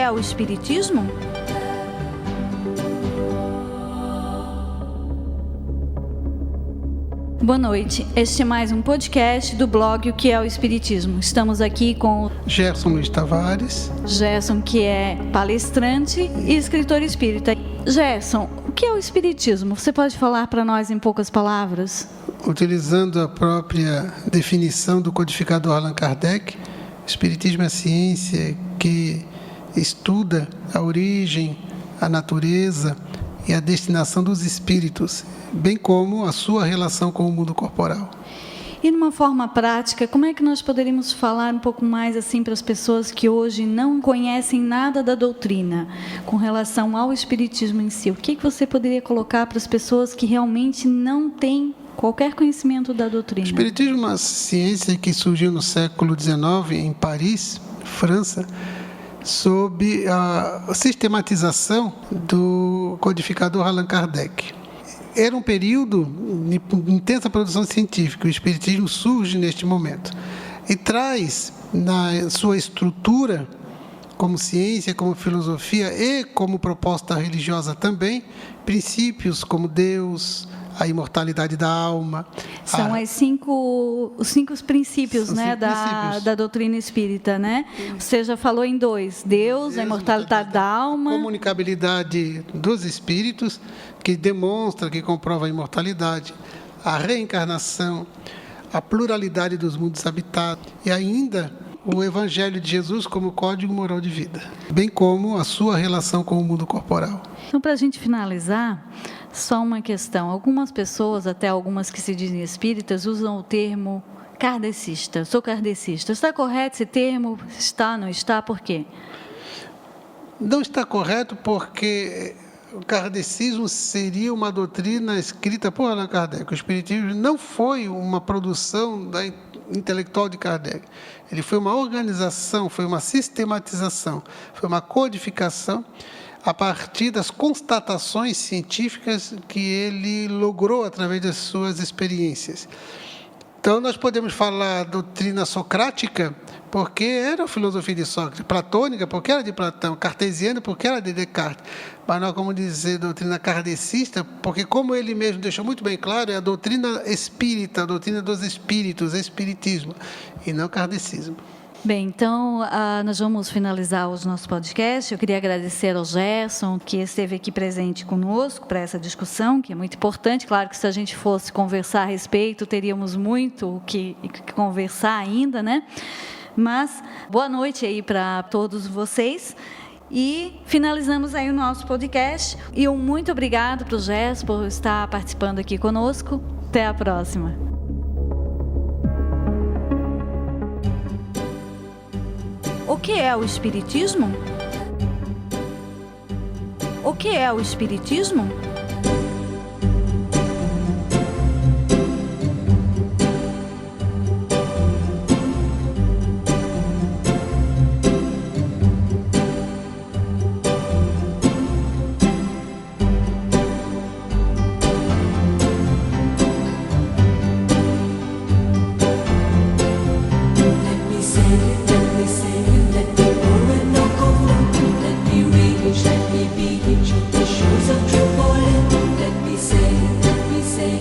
é o Espiritismo? Boa noite, este é mais um podcast do blog O que é o Espiritismo. Estamos aqui com Gerson Luiz Tavares. Gerson, que é palestrante e escritor espírita. Gerson, o que é o Espiritismo? Você pode falar para nós em poucas palavras? Utilizando a própria definição do codificador Allan Kardec, o Espiritismo é a ciência que estuda a origem, a natureza e a destinação dos espíritos, bem como a sua relação com o mundo corporal. E, de uma forma prática, como é que nós poderíamos falar um pouco mais assim para as pessoas que hoje não conhecem nada da doutrina com relação ao Espiritismo em si? O que você poderia colocar para as pessoas que realmente não têm qualquer conhecimento da doutrina? O Espiritismo é uma ciência que surgiu no século XIX, em Paris, França, sob a sistematização do codificador Allan Kardec. Era um período de intensa produção científica. O Espiritismo surge neste momento e traz na sua estrutura, como ciência, como filosofia e como proposta religiosa também, princípios como Deus, a imortalidade da alma. São os cinco princípios, né, da doutrina espírita, né? Você já falou em dois: Deus, a imortalidade da alma. Comunicabilidade dos espíritos, que demonstra, que comprova a imortalidade, a reencarnação, a pluralidade dos mundos habitados e ainda o Evangelho de Jesus como código moral de vida, bem como a sua relação com o mundo corporal. Então, para a gente finalizar, só uma questão. Algumas pessoas, até algumas que se dizem espíritas, usam o termo kardecista. Sou kardecista. Está correto esse termo? Está, não está? Por quê? Não está correto porque o kardecismo seria uma doutrina escrita por Allan Kardec. O espiritismo não foi uma produção intelectual de Kardec. Ele foi uma organização, foi uma sistematização, foi uma codificação a partir das constatações científicas que ele logrou através das suas experiências. Então, nós podemos falar doutrina socrática, porque era a filosofia de Sócrates, platônica, porque era de Platão, cartesiana, porque era de Descartes. Mas nós vamos dizer doutrina kardecista, porque, como ele mesmo deixou muito bem claro, é a doutrina espírita, a doutrina dos espíritos, espiritismo, e não kardecismo. Bem, então, nós vamos finalizar o nosso podcast. Eu queria agradecer ao Gerson, que esteve aqui presente conosco para essa discussão, que é muito importante. Claro que se a gente fosse conversar a respeito, teríamos muito o que conversar ainda, né? Mas, boa noite aí para todos vocês. E finalizamos aí o nosso podcast. E um muito obrigado para o Gerson por estar participando aqui conosco. Até a próxima. O que é o Espiritismo? O que é o Espiritismo? Let me be, the shoes of true falling. Let me say,